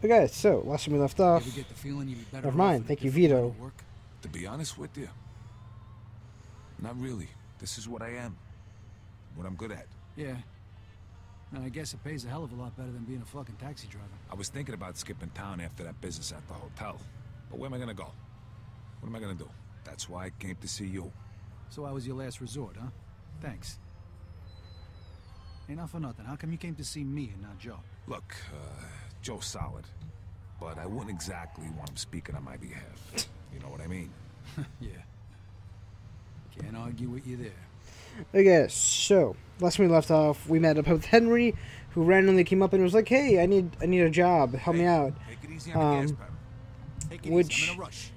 Okay, so last time we left off. Ever get the feeling you'd be better Never off mind. in a Thank you, different line Vito. of work? To be honest with you, not really. This is what I am. What I'm good at. Yeah. And I guess it pays a hell of a lot better than being a fucking taxi driver. I was thinking about skipping town after that business at the hotel. But where am I gonna go? What am I gonna do? That's why I came to see you. So I was your last resort, huh? Thanks. Hey, not for nothing. How come you came to see me and not Joe? Look, Joe's solid. But I wouldn't exactly want him speaking on my behalf. You know what I mean? Yeah. Can't argue with you there. Okay, so last time we left off, we met up with Henry, who randomly came up and was like, "Hey, I need a job. Help me out." Take it easy on the gas pedal. Take it Which- easy. I'm in a rush.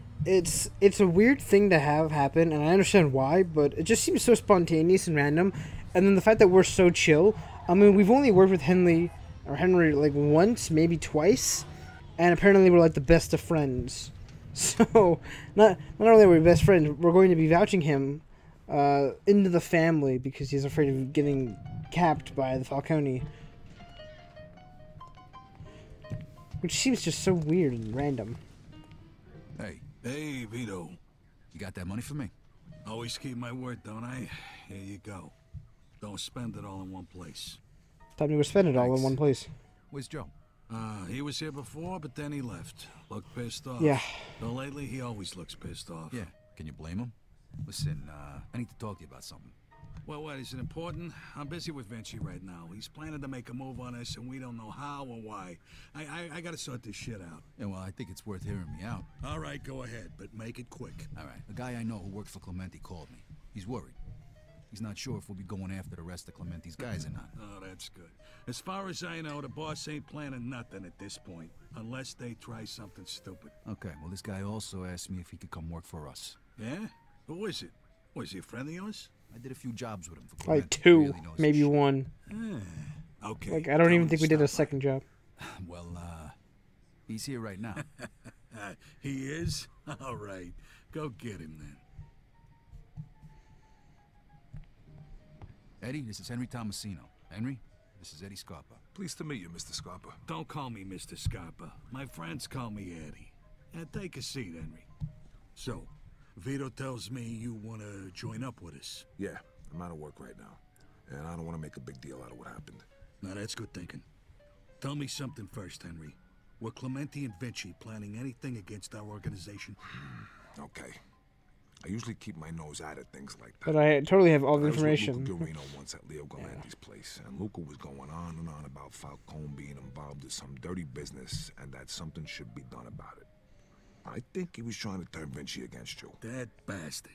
It's a weird thing to have happen, and I understand why, but it just seems so spontaneous and random. And then the fact that we're so chill. I mean, we've only worked with Henry like once, maybe twice, and apparently we're like the best of friends. So not only are we best friends, we're going to be vouching him into the family because he's afraid of getting capped by the Falcone. Which seems just so weird and random. Hey, Hey, Vito. you got that money for me? Always keep my word, don't I? Here you go. Don't spend it all in one place. Thought we would spend it all in Thanks. one place. Where's Joe? He was here before, but then he left. Looked pissed off. Yeah. Though lately, he always looks pissed off. Yeah. Can you blame him? Listen, I need to talk to you about something. Well, what, is it important? I'm busy with Vinci right now. He's planning to make a move on us, and we don't know how or why. I gotta sort this shit out. Yeah, well, I think it's worth hearing me out. All right, go ahead, but make it quick. All right. A guy I know who works for Clementi called me. He's worried. He's not sure if we'll be going after the rest of Clementi's guys or not. Oh, that's good. As far as I know, the boss ain't planning nothing at this point, unless they try something stupid. Okay, well, this guy also asked me if he could come work for us. Yeah? Who is it? Was he a friend of yours? I did a few jobs with him for Like Clementi. He two, really knows his maybe shit. one. Okay. Like I don't tell even him think to we did a stop second job. Well, he's here right now. by. He is? All right. Go get him then. Eddie, this is Henry Tomasino. Henry, this is Eddie Scarpa. Pleased to meet you, Mr. Scarpa. Don't call me Mr. Scarpa. My friends call me Eddie. Take a seat, Henry. So, Vito tells me you want to join up with us. Yeah, I'm out of work right now. And I don't want to make a big deal out of what happened. Now, that's good thinking. Tell me something first, Henry. Were Clementi and Vinci planning anything against our organization? Okay. I usually keep my nose out of things like that. But I totally have all the I was with information. Luca Guarino once at Leo Galanti's place, and Luca was going on and on about Falcone being involved in some dirty business and that something should be done about it. I think he was trying to turn Vinci against you. That bastard.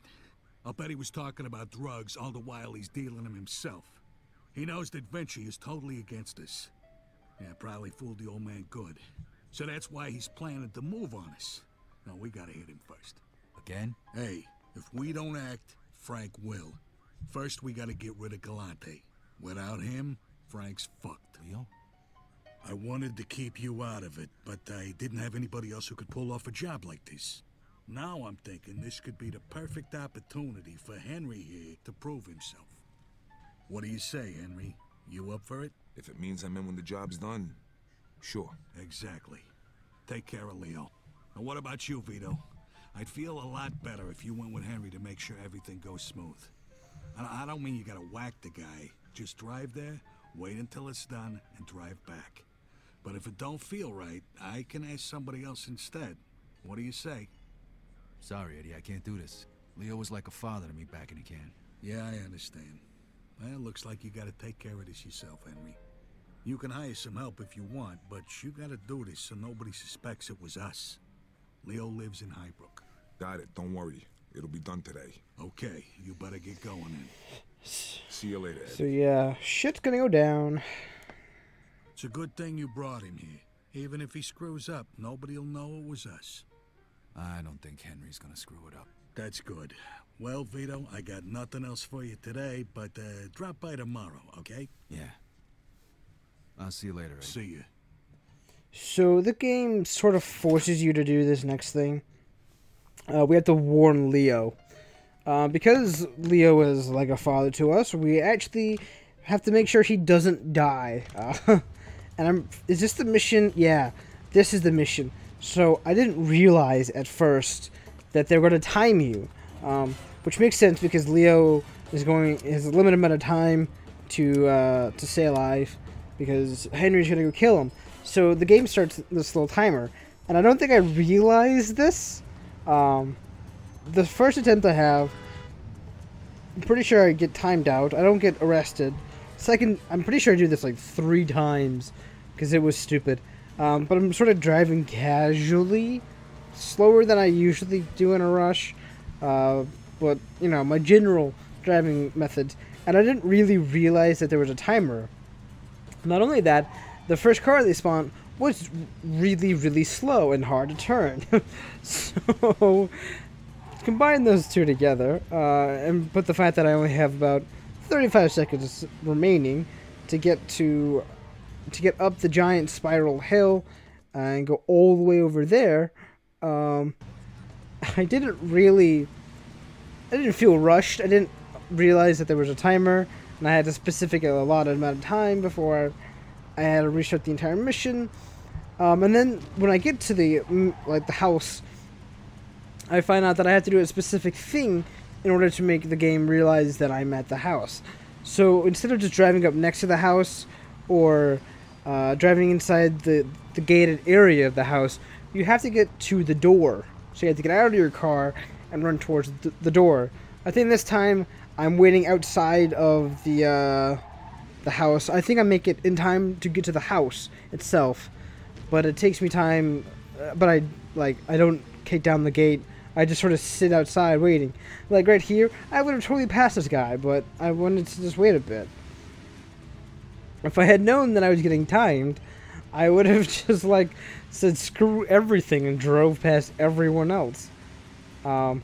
I'll bet he was talking about drugs all the while he's dealing them himself. He knows that Vinci is totally against us. Yeah, probably fooled the old man good. So that's why he's planning to move on us. Now, we gotta hit him first. Again? Hey, if we don't act, Frank will. First, we gotta get rid of Galante. Without him, Frank's fucked. Leo? I wanted to keep you out of it, but I didn't have anybody else who could pull off a job like this. Now I'm thinking this could be the perfect opportunity for Henry here to prove himself. What do you say, Henry? You up for it? If it means I'm in when the job's done, sure. Exactly. Take care of Leo. And what about you, Vito? I'd feel a lot better if you went with Henry to make sure everything goes smooth. And I don't mean you gotta whack the guy. Just drive there, wait until it's done, and drive back. But if it don't feel right, I can ask somebody else instead. What do you say? Sorry, Eddie, I can't do this. Leo was like a father to me back in the can. Yeah, I understand. Well, looks like you gotta take care of this yourself, Henry. You can hire some help if you want, but you gotta do this so nobody suspects it was us. Leo lives in Highbrook. Got it, don't worry. It'll be done today. Okay, you better get going then. See you later, Ed. So yeah, shit's gonna go down. It's a good thing you brought him here. Even if he screws up, nobody'll know it was us. I don't think Henry's gonna screw it up. That's good. Well, Vito, I got nothing else for you today, but drop by tomorrow, okay? Yeah. I'll see you later, Eddie. See you. So the game sort of forces you to do this next thing. We have to warn Leo. Because Leo is like a father to us, we actually have to make sure he doesn't die. Is this the mission? Yeah. this is the mission. So I didn't realize at first that they're going to time you, which makes sense because Leo has a limited amount of time to stay alive because Henry's going to go kill him. So the game starts this little timer, and I don't think I realized this. The first attempt I have, I'm pretty sure I get timed out. I don't get arrested. Second, I'm pretty sure I do this like 3 times because it was stupid. But I'm sort of driving casually, slower than I usually do in a rush. But, you know, my general driving methods. And I didn't really realize that there was a timer. Not only that, the first car they spawned was really, really slow and hard to turn. So, combine those two together, and put the fact that I only have about 35 seconds remaining to get up the giant spiral hill and go all the way over there. I didn't feel rushed. I didn't realize that there was a timer, and I had a specific allotted amount of time before I had to restart the entire mission. And then when I get to the house, I find out that I have to do a specific thing in order to make the game realize that I'm at the house. So instead of just driving up next to the house or driving inside the gated area of the house, you have to get to the door. So you have to get out of your car and run towards the door. I think this time I'm waiting outside of the house. I think I make it in time to get to the house itself, but it takes me time. But I don't kick down the gate. I just sort of sit outside waiting. Like right here, I would have totally passed this guy, but I wanted to just wait a bit. If I had known that I was getting timed, I would have just said screw everything and drove past everyone else. But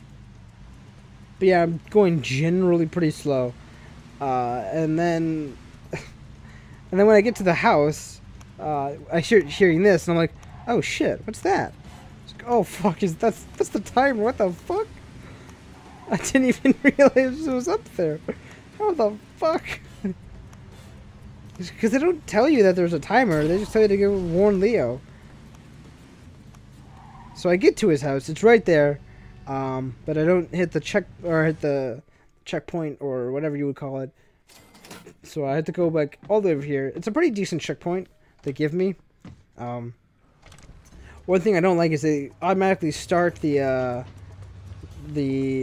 yeah, I'm going generally pretty slow. And then when I get to the house, I start hearing this, and I'm like, oh shit, what's that? Oh fuck, that's the timer, what the fuck? I didn't even realize it was up there. How the fuck? Because they don't tell you that there's a timer, they just tell you to go warn Leo. So I get to his house, it's right there, but I don't hit the checkpoint or whatever you would call it. So I had to go back all the way over here. It's a pretty decent checkpoint they give me. One thing I don't like is they automatically start the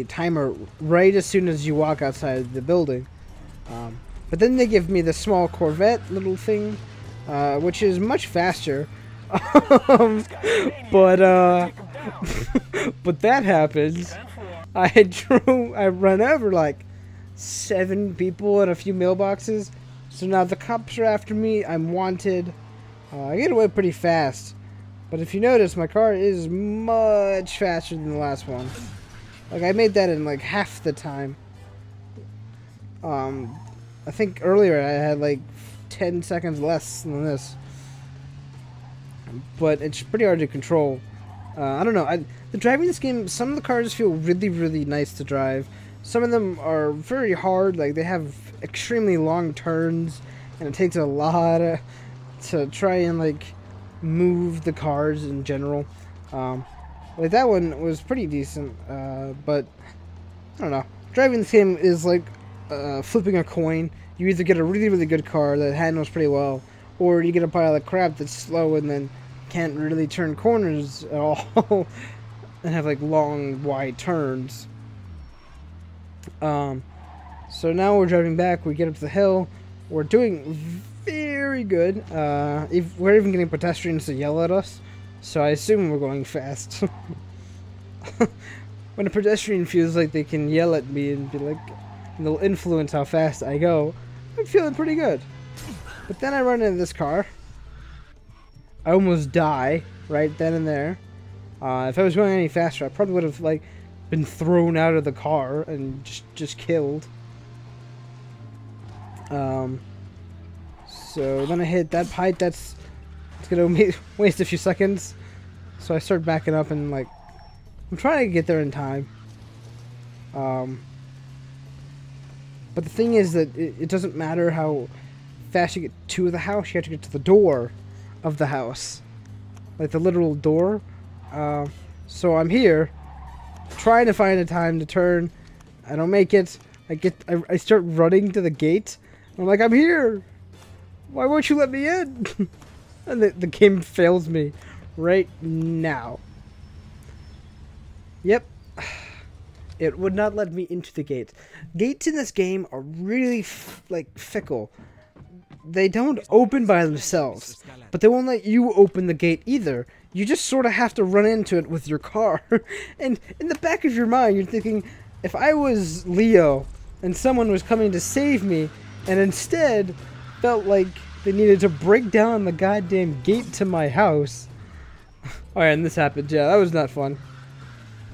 timer right as soon as you walk outside the building. But then they give me the small Corvette little thing, which is much faster. But that happens. I run over like 7 people and a few mailboxes. So now the cops are after me. I'm wanted. I get away pretty fast. But if you notice, my car is much faster than the last one. Like, I made that in like half the time. I think earlier I had like 10 seconds less than this. But it's pretty hard to control. I don't know. The driving this game, some of the cars feel really, really nice to drive. Some of them are very hard. Like, they have extremely long turns. And it takes a lot to try and like move the cars in general. Like that one was pretty decent, but I don't know. Driving this game is like flipping a coin. You either get a really, really good car that handles pretty well, or you get a pile of crap that's slow and then can't really turn corners at all and have like long, wide turns. So now we're driving back. We get up the hill. We're doing very good. We're even getting pedestrians to yell at us, so I assume we're going fast. When a pedestrian feels like they can yell at me and be like, they'll influence how fast I go, I'm feeling pretty good. But then I run into this car. I almost die right then and there. If I was going any faster, I probably would have like been thrown out of the car and just killed. So then I hit that pipe. It's gonna waste a few seconds. So I start backing up and like I'm trying to get there in time. But the thing is that it doesn't matter how fast you get to the house. You have to get to the door of the house. like the literal door. So I'm here, trying to find a time to turn. I don't make it. I start running to the gate. I'm like, I'm here. Why won't you let me in? And the game fails me right now. Yep. It would not let me into the gate. Gates in this game are really fickle. They don't open by themselves, but they won't let you open the gate either. You just sort of have to run into it with your car. And in the back of your mind, you're thinking, if I was Leo and someone was coming to save me and instead felt like they needed to break down the goddamn gate to my house. Alright, and this happened. Yeah, that was not fun.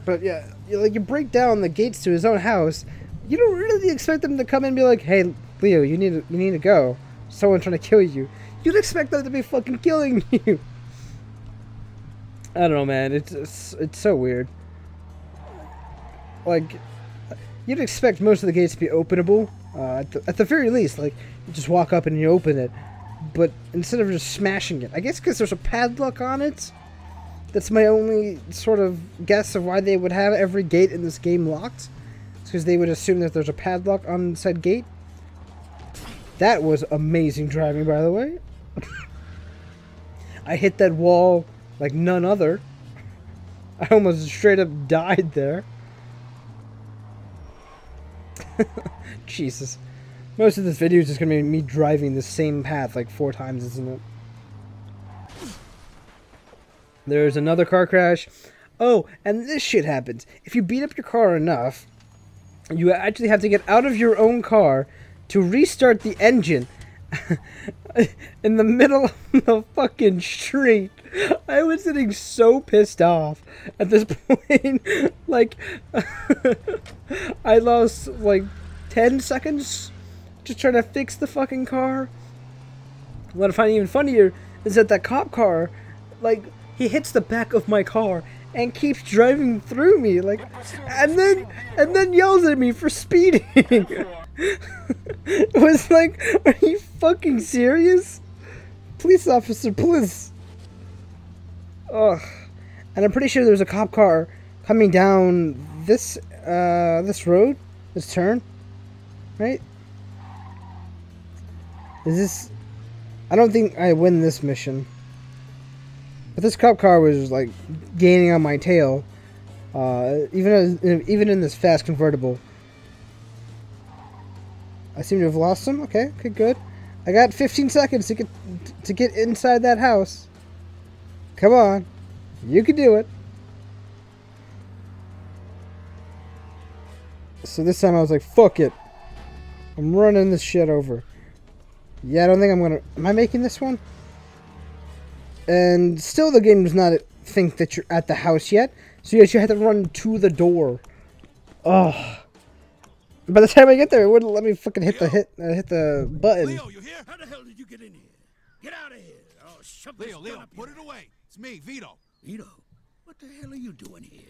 But yeah, you break down the gates to his own house. You don't really expect them to come in and be like, "Hey, Leo, you need to go. Someone's trying to kill you." You'd expect them to be fucking killing you. I don't know, man. It's so weird. Like, you'd expect most of the gates to be openable. At the very least, like, you just walk up and you open it. But instead of just smashing it, I guess because there's a padlock on it. That's my only sort of guess of why they would have every gate in this game locked. It's because they would assume that there's a padlock on said gate. That was amazing driving, by the way. I hit that wall like none other. I almost straight up died there. Jesus. Most of this video is just going to be me driving the same path like 4 times, isn't it? There's another car crash. Oh, and this shit happens. If you beat up your car enough, you actually have to get out of your own car to restart the engine in the middle of the fucking street. I was getting so pissed off at this point. Like, I lost like 10 seconds just trying to fix the fucking car. What I find even funnier is that cop car, like, he hits the back of my car and keeps driving through me, like, and then yells at me for speeding. It was like, are you fucking serious? Police officer, please. Ugh. And I'm pretty sure there's a cop car coming down this road, this turn, right? Is this? I don't think I win this mission. But this cop car was like gaining on my tail, even in this fast convertible. I seem to have lost him. Okay, good. I got 15 seconds to get inside that house. Come on, you can do it. So this time I was like, fuck it. I'm running this shit over. Yeah, I don't think I'm gonna. Am I making this one? And still the game does not think that you're at the house yet. So yes, you have to run to the door. Ugh. By the time I get there, it wouldn't let me fucking hit the button. Leo, you here? How the hell did you get in here? Get out of here. Oh, shove this gun up put here. it away. It's me, Vito. Vito, what the hell are you doing here?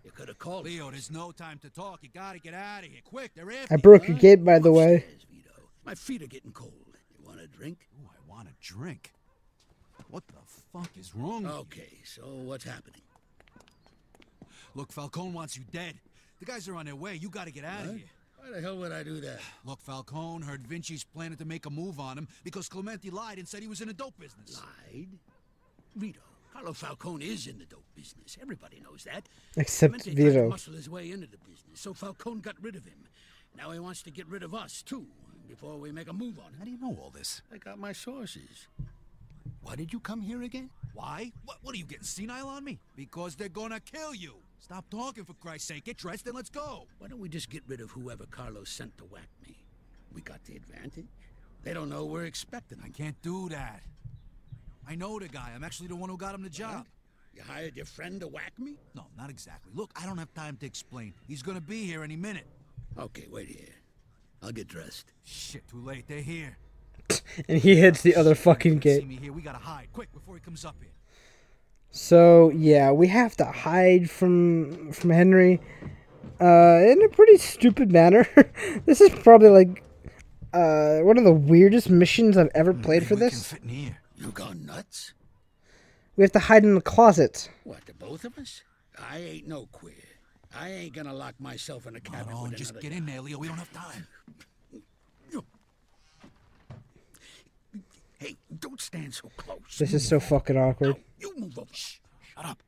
You could have called Leo, there's no time to talk. You gotta get out of here. Quick, they're after I broke your gate, by the way. Upstairs, Vito. My feet are getting cold. You want a drink? Ooh, I want a drink. What the fuck is wrong with you? Okay, so what's happening? Look, Falcone wants you dead. The guys are on their way. You gotta get out of here. Why the hell would I do that? Look, Falcone heard Vinci's planning to make a move on him because Clemente lied and said he was in the dope business. Lied? Vito, Carlo Falcone is in the dope business. Everybody knows that. Except Clemente tried to Vito. muscle his way into the business, so Falcone got rid of him. Now he wants to get rid of us, too, before we make a move on him. How do you know all this? I got my sources. Why did you come here again? Why? What are you getting senile on me? Because they're gonna kill you. Stop talking, for Christ's sake. Get dressed and let's go. Why don't we just get rid of whoever Carlos sent to whack me? We got the advantage. They don't know we're expecting I them. can't do that. I know the guy. I'm actually the one who got him the job. You hired your friend to whack me? No, not exactly. Look, I don't have time to explain. He's gonna be here any minute. Okay, wait here. I'll get dressed. Shit, too late. They're here. And he hits the other fucking See gate. me here. We gotta hide quick before he comes up here. So yeah, we have to hide from Henry in a pretty stupid manner. This is probably like one of the weirdest missions I've ever played for Maybe we this. can fit in here. You gone nuts? We have to hide in the closet. What, the both of us? I ain't no queer. I ain't gonna lock myself in a cabinet Come on, with just another get in there, Leo. We don't have time. Hey, don't stand so close. This is so fucking awkward. You move over. Shh. Shut up.